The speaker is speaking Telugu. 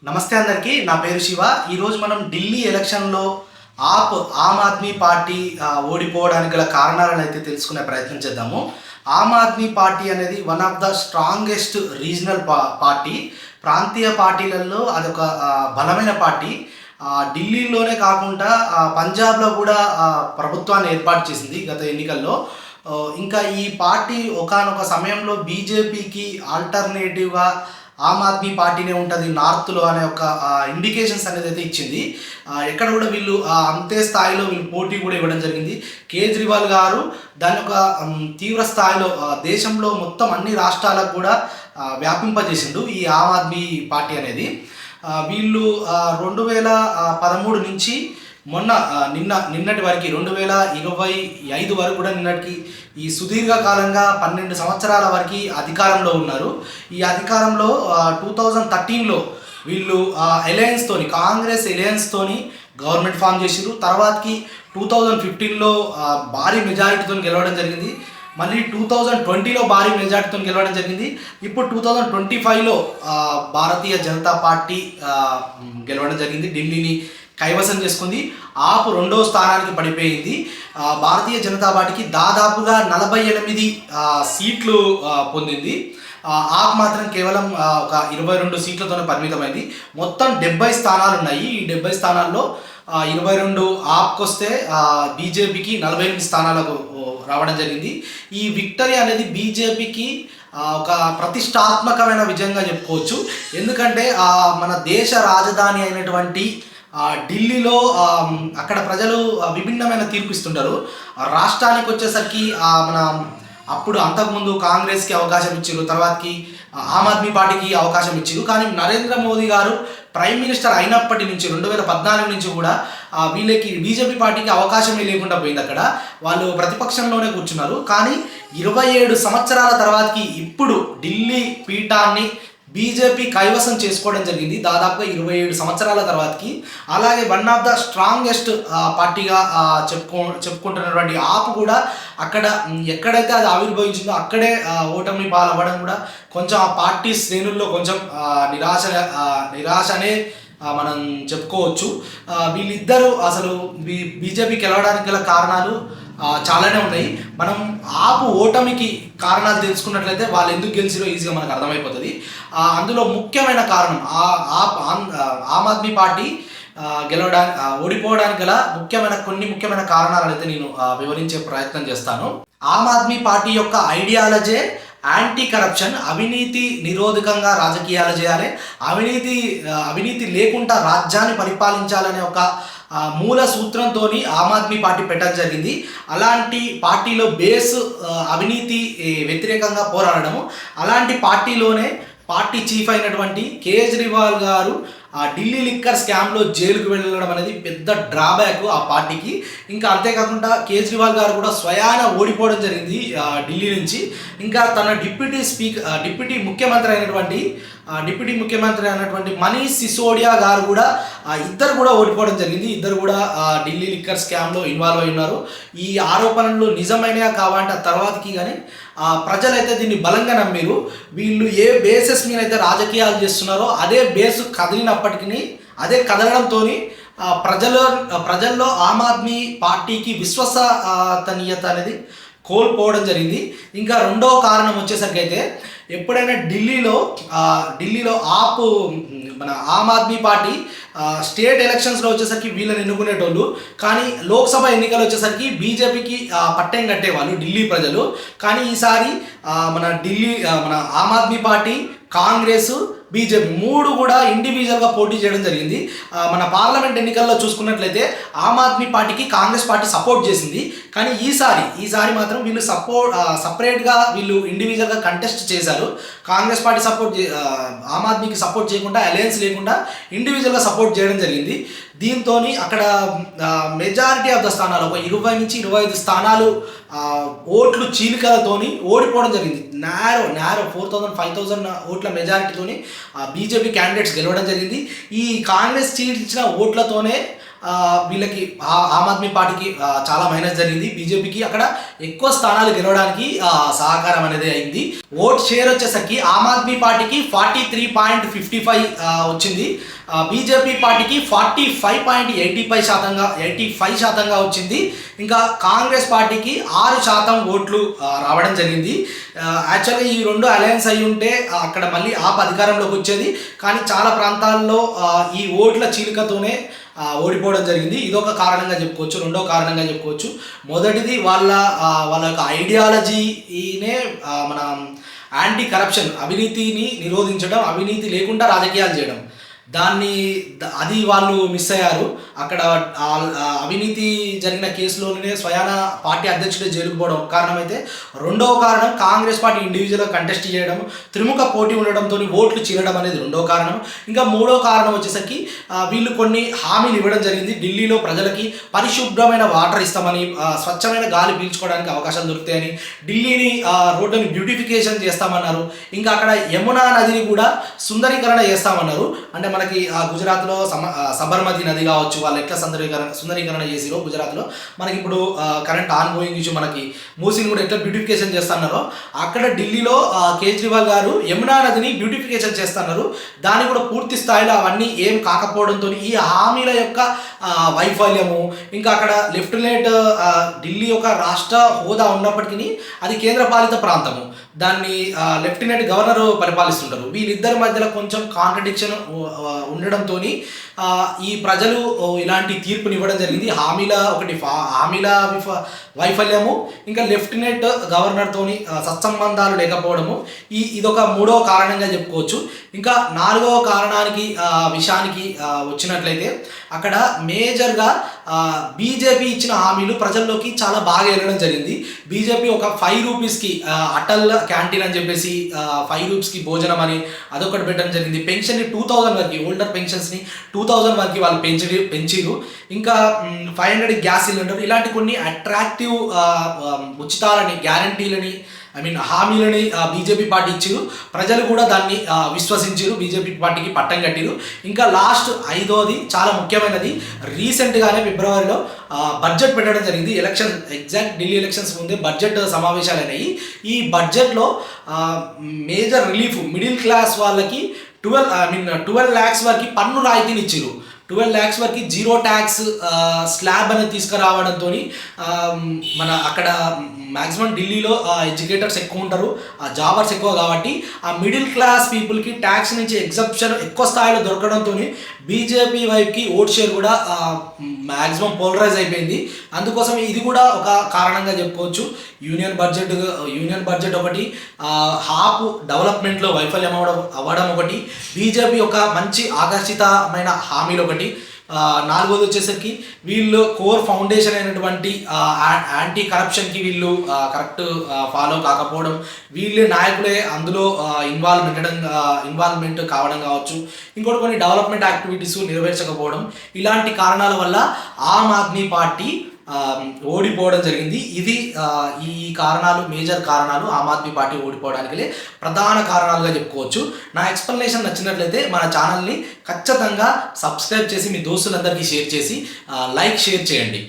నమస్తే అందరికీ. నా పేరు శివ. ఈరోజు మనం ఢిల్లీ ఎలక్షన్లో ఆమ్ ఆద్మీ పార్టీ ఓడిపోవడానికి గల కారణాలను అయితే తెలుసుకునే ప్రయత్నం చేద్దాము. ఆమ్ ఆద్మీ పార్టీ అనేది one of the strongest regional party. ప్రాంతీయ పార్టీలలో అదొక బలమైన పార్టీ. ఢిల్లీలోనే కాకుండా పంజాబ్లో కూడా ప్రభుత్వాన్ని ఏర్పాటు చేసింది గత ఎన్నికల్లో. ఇంకా ఈ పార్టీ ఒకానొక సమయంలో బీజేపీకి ఆల్టర్నేటివ్గా ఆమ్ ఆద్మీ పార్టీనే ఉంటుంది నార్త్లో అనే ఒక ఇండికేషన్స్ అనేది అయితే ఇచ్చింది. ఎక్కడ కూడా వీళ్ళు అంతే స్థాయిలో వీళ్ళు పోటీ కూడా ఇవ్వడం జరిగింది. కేజ్రీవాల్ గారు దాని ఒక తీవ్ర స్థాయిలో దేశంలో మొత్తం అన్ని రాష్ట్రాలకు కూడా వ్యాపింపజేసిండు ఈ ఆమ్ ఆద్మీ పార్టీ అనేది. వీళ్ళు 2013 నుంచి నిన్నటి వరకు 2025 వరకు కూడా నిన్నటికి ఈ సుదీర్ఘకాలంగా 12 సంవత్సరాల వరకు అధికారంలో ఉన్నారు. ఈ అధికారంలో 2013లో వీళ్ళు అలయన్స్తోని కాంగ్రెస్ అలయన్స్తోని గవర్నమెంట్ ఫామ్ చేసారు. తర్వాతకి 2015లో భారీ మెజారిటీతో గెలవడం జరిగింది. మళ్ళీ 2020లో భారీ మెజార్టీతో గెలవడం జరిగింది. ఇప్పుడు 2025లో భారతీయ జనతా పార్టీ గెలవడం జరిగింది. ఢిల్లీని కైవసం చేసుకుంది. ఆప్ 2వ స్థానానికి పడిపోయింది. భారతీయ జనతా పార్టీకి దాదాపుగా 48 సీట్లు పొందింది. ఆప్ మాత్రం కేవలం ఒక 22 సీట్లతోనే పరిమితమైంది. మొత్తం 70 స్థానాలు ఉన్నాయి. ఈ 70 స్థానాల్లో 22 ఆప్కి వస్తే బీజేపీకి 48 స్థానాలకు రావడం జరిగింది. ఈ విక్టరీ అనేది బీజేపీకి ఒక ప్రతిష్టాత్మకమైన విజయంగా చెప్పుకోవచ్చు. ఎందుకంటే మన దేశ రాజధాని అయినటువంటి ఢిల్లీలో అక్కడ ప్రజలు విభిన్నమైన తీర్పు ఇస్తుంటారు. రాష్ట్రానికి వచ్చేసరికి మన అప్పుడు అంతకుముందు కాంగ్రెస్కి అవకాశం ఇచ్చారు, తర్వాతకి ఆమ్ ఆద్మీ పార్టీకి అవకాశం ఇచ్చారు. కానీ నరేంద్ర మోదీ గారు ప్రైమ్ మినిస్టర్ అయినప్పటి నుంచి 2014 నుంచి కూడా వీళ్ళకి బీజేపీ పార్టీకి అవకాశమే లేకుండా పోయింది. అక్కడ వాళ్ళు ప్రతిపక్షంలోనే కూర్చున్నారు. కానీ 27 సంవత్సరాల తర్వాతకి ఇప్పుడు ఢిల్లీ పీఠాన్ని బీజేపీ కైవసం చేసుకోవడం జరిగింది దాదాపుగా 27 సంవత్సరాల తర్వాతకి. అలాగే వన్ ఆఫ్ ద స్ట్రాంగెస్ట్ పార్టీగా చెప్పుకుంటున్నటువంటి ఆప్ కూడా అక్కడ ఎక్కడైతే అది ఆవిర్భవించిందో అక్కడే ఓటమి పాలవ్వడం కూడా కొంచెం ఆ పార్టీ శ్రేణుల్లో కొంచెం నిరాశనే మనం చెప్పుకోవచ్చు. వీళ్ళిద్దరూ అసలు బీజేపీకి గెలవడానికి గల కారణాలు చాలానే ఉన్నాయి. మనం ఆపు ఓటమికి కారణాలు తెలుసుకున్నట్లయితే వాళ్ళు ఎందుకు గెలిచిరో ఈజీగా మనకు అర్థమైపోతుంది. అందులో ముఖ్యమైన కారణం ఆమ్ ఆద్మీ పార్టీ ఓడిపోవడానికి గల కొన్ని ముఖ్యమైన కారణాలు అయితే నేను వివరించే ప్రయత్నం చేస్తాను. ఆమ్ ఆద్మీ పార్టీ యొక్క ఐడియాలజీ యాంటీ కరప్షన్, అవినీతి నిరోధకంగా రాజకీయాలు చేయాలి, అవినీతి లేకుండా రాజ్యాన్ని పరిపాలించాలనే ఒక మూల సూత్రంతో ఆమ్ ఆద్మీ పార్టీ పెట్టడం జరిగింది. అలాంటి పార్టీలో బేస్ అవినీతి వ్యతిరేకంగా పోరాడము. అలాంటి పార్టీలోనే పార్టీ చీఫ్ అయినటువంటి కేజ్రీవాల్ గారు ఢిల్లీ లిక్కర్ స్కామ్లో జైలుకు వెళ్ళడం అనేది పెద్ద డ్రాబ్యాక్ ఆ పార్టీకి. ఇంకా అంతేకాకుండా కేజ్రీవాల్ గారు కూడా స్వయాన ఓడిపోవడం జరిగింది ఢిల్లీ నుంచి. ఇంకా తన డిప్యూటీ ముఖ్యమంత్రి అయినటువంటి మనీష్ సిసోడియా గారు కూడా ఇద్దరు కూడా ఓడిపోవడం జరిగింది. ఇద్దరు కూడా ఢిల్లీ లిక్కర్ స్కామ్లో ఇన్వాల్వ్ అయి ఉన్నారు. ఈ ఆరోపణలు నిజమైనగా కావాలంటే తర్వాతకి కానీ ప్రజలైతే దీన్ని బలంగా నమ్మారు. వీళ్ళు ఏ బేసెస్ మీద అయితే రాజకీయాలు చేస్తున్నారో అదే బేసు కదిలినప్పటికీ అదే కదలడంతో ప్రజల్లో ఆమ్ ఆద్మీ పార్టీకి విశ్వసనీయత అనేది కోల్పోవడం జరిగింది. ఇంకా రెండవ కారణం వచ్చేసరికి అయితే ఎప్పుడైనా ఢిల్లీలో మన ఆమ్ ఆద్మీ పార్టీ స్టేట్ ఎలక్షన్స్లో వచ్చేసరికి వీళ్ళని ఎన్నుకునేటోళ్ళు, కానీ లోక్సభ ఎన్నికలు వచ్చేసరికి బీజేపీకి పట్టం కట్టేవాళ్ళు ఢిల్లీ ప్రజలు. కానీ ఈసారి మన ఆమ్ ఆద్మీ పార్టీ, కాంగ్రెస్, బీజేపీ 3 కూడా ఇండివిజువల్గా పోటీ చేయడం జరిగింది. మన పార్లమెంట్ ఎన్నికల్లో చూసుకున్నట్లయితే ఆమ్ ఆద్మీ పార్టీకి కాంగ్రెస్ పార్టీ సపోర్ట్ చేసింది. కానీ ఈసారి మాత్రం వీళ్ళు సపరేట్గా వీళ్ళు ఇండివిజువల్గా కంటెస్ట్ చేశారు. కాంగ్రెస్ పార్టీ ఆమ్ ఆద్మీకి సపోర్ట్ చేయకుండా, అలయన్స్ లేకుండా ఇండివిజువల్గా సపోర్ట్ చేయడం జరిగింది. దీంతో అక్కడ మెజారిటీ ఆఫ్ ద స్థానాలు ఒక 20 నుంచి 25 స్థానాలు ఓట్లు చీలికలతోని ఓడిపోవడం జరిగింది. నేరో 4,000-5,000 ఓట్ల మెజారిటీతోని బీజేపీ క్యాండిడేట్స్ గెలవడం జరిగింది. ఈ కాంగ్రెస్ చీల్చిన ఓట్లతోనే వీళ్ళకి ఆమ్ ఆద్మీ పార్టీకి చాలా మైనస్ జరిగింది. బీజేపీకి అక్కడ ఎక్కువ స్థానాలు గెలవడానికి సహకారం అనేది అయింది. ఓట్ షేర్ వచ్చేసరికి ఆమ్ ఆద్మీ పార్టీకి 43.55 వచ్చింది. బీజేపీ పార్టీకి 45.85% వచ్చింది. ఇంకా కాంగ్రెస్ పార్టీకి 6% ఓట్లు రావడం జరిగింది. యాక్చువల్గా ఈ రెండు అలయన్స్ అయి ఉంటే అక్కడ మళ్ళీ ఆప్ అధికారంలోకి వచ్చేది. కానీ చాలా ప్రాంతాల్లో ఈ ఓట్ల చీలికతోనే ఓడిపోవడం జరిగింది. ఇదొక కారణంగా చెప్పుకోవచ్చు. రెండో కారణంగా చెప్పుకోవచ్చు, మొదటిది వాళ్ళ యొక్క ఐడియాలజీనే మన యాంటీ కరప్షన్, అవినీతిని నిరోధించడం, అవినీతి లేకుండా రాజకీయాలు చేయడం, అది వాళ్ళు మిస్ అయ్యారు. అక్కడ అవినీతి జరిగిన కేసులోనే స్వయాన పార్టీ అధ్యక్షుడే జైలుకు పోవడం కారణమైతే, రెండవ కారణం కాంగ్రెస్ పార్టీ ఇండివిజువల్గా కంటెస్ట్ చేయడం, త్రిముఖ పోటీ ఉండడంతో ఓట్లు చీలడం అనేది రెండవ కారణం. ఇంకా మూడో కారణం వచ్చేసరికి వీళ్ళు కొన్ని హామీలు ఇవ్వడం జరిగింది. ఢిల్లీలో ప్రజలకి పరిశుభ్రమైన వాటర్ ఇస్తామని, స్వచ్ఛమైన గాలి పీల్చుకోవడానికి అవకాశాలు దొరుకుతాయని, ఢిల్లీని రోడ్డుని బ్యూటిఫికేషన్ చేస్తామన్నారు. ఇంకా అక్కడ యమునా నదిని కూడా సుందరీకరణ చేస్తామన్నారు. అంటే మనకి గుజరాత్లో సబర్మతి నది కావచ్చు, వాళ్ళు ఎట్లా సుందరీకరణ చేసిరో గుజరాత్లో, మనకి ఇప్పుడు కరెంట్ ఆన్ గోయింగ్ ఇష్యూ, మనకి మూసిని కూడా ఎట్లా బ్యూటిఫికేషన్ చేస్తున్నారో అక్కడ ఢిల్లీలో కేజ్రీవాల్ గారు యమునా నదిని బ్యూటిఫికేషన్ చేస్తున్నారు. దాన్ని కూడా పూర్తి స్థాయిలో అవన్నీ ఏం కాకపోవడంతో ఈ హామీల యొక్క వైఫల్యము, ఇంకా అక్కడ లెఫ్టినెంట్ ఢిల్లీ యొక్క రాష్ట్ర హోదా ఉన్నప్పటికీ అది కేంద్రపాలిత ప్రాంతము, దాన్ని లెఫ్టినెంట్ గవర్నర్ పరిపాలిస్తుంటారు. వీళ్ళిద్దరి మధ్యలో కొంచెం కాంట్రడిక్షన్ ఉండడంతో ఈ ప్రజలు ఇలాంటి తీర్పుని ఇవ్వడం జరిగింది. హామీల వైఫల్యము, ఇంకా లెఫ్టినెంట్ గవర్నర్తోని సత్సంబంధాలు లేకపోవడము, ఇదొక మూడవ కారణంగా చెప్పుకోవచ్చు. ఇంకా నాలుగవ విషయానికి వచ్చినట్లయితే, అక్కడ మేజర్గా బీజేపీ ఇచ్చిన హామీలు ప్రజల్లోకి చాలా బాగా వెళ్ళడం జరిగింది. బీజేపీ ఒక 5 రూపీస్కి అటల్ క్యాంటీన్ అని చెప్పేసి 5 రూపీస్కి భోజనం అని అదొకటి పెట్టడం జరిగింది. పెన్షన్ని 2000 వరకు, ఓల్డర్ పెన్షన్స్ని 2000 వరకు వాళ్ళు పెంచిరు. ఇంకా 500 గ్యాస్ సిలిండర్, ఇలాంటి కొన్ని అట్రాక్టివ్ ఉచితాలని, గ్యారంటీలని, హామీలని బీజేపీ పార్టీ ఇచ్చిరు. ప్రజలు కూడా దాన్ని విశ్వసించారు, బీజేపీ పార్టీకి పట్టం కట్టిరు. ఇంకా లాస్ట్ 5వది చాలా ముఖ్యమైనది, రీసెంట్గానే ఫిబ్రవరిలో బడ్జెట్ పెట్టడం జరిగింది. ఎగ్జాక్ట్ ఢిల్లీ ఎలక్షన్స్ ముందే బడ్జెట్ సమావేశాలు అయినాయి. ఈ బడ్జెట్లో మేజర్ రిలీఫ్ మిడిల్ క్లాస్ వాళ్ళకి 12 lakhs వరకు పన్ను రాయితీని ఇచ్చిరు. 12 lakhs వరకు జీరో ట్యాక్స్ స్లాబ్ అనేది తీసుకురావడంతో మన అక్కడ మ్యాక్సిమం ఢిల్లీలో ఎడ్యుకేటర్స్ ఎక్కువ ఉంటారు, జాబర్స్ ఎక్కువ, కాబట్టి ఆ మిడిల్ క్లాస్ పీపుల్కి ట్యాక్స్ నుంచి ఎగ్జెప్షన్ ఎక్కువ స్థాయిలో దొరకడంతో బీజేపీ వైపుకి ఓట్ షేర్ కూడా మ్యాక్సిమం పోలరైజ్ అయిపోయింది. అందుకోసం ఇది కూడా ఒక కారణంగా చెప్పుకోవచ్చు. యూనియన్ బడ్జెట్ ఒకటి, హాప్ డెవలప్మెంట్లో వైఫల్యం అవ్వడం ఒకటి, బీజేపీ ఒక మంచి ఆకర్షితమైన హామీలు ఒకటి, 4వది వచ్చేసరికి వీళ్ళు కోర్ ఫౌండేషన్ అయినటువంటి యాంటీ కరప్షన్కి వీళ్ళు కరెక్ట్ ఫాలో కాకపోవడం, వీళ్ళే నాయకులే అందులో ఇన్వాల్వ్మెంట్ కావడం కావచ్చు, ఇంకోటి కొన్ని డెవలప్మెంట్ యాక్టివిటీస్ నెరవేర్చకపోవడం, ఇలాంటి కారణాల వల్ల ఆమ్ ఆద్మీ పార్టీ ఓడిపోవడం జరిగింది. ఈ మేజర్ కారణాలు ఆమ్ ఆద్మీ పార్టీ ఓడిపోవడానికి ప్రధాన కారణాలుగా చెప్పుకోవచ్చు. నా ఎక్స్ప్లెనేషన్ నచ్చినట్లయితే మన ఛానల్ని ఖచ్చితంగా సబ్స్క్రైబ్ చేసి మీ దోస్తులందరికీ షేర్ చేసి షేర్ చేయండి.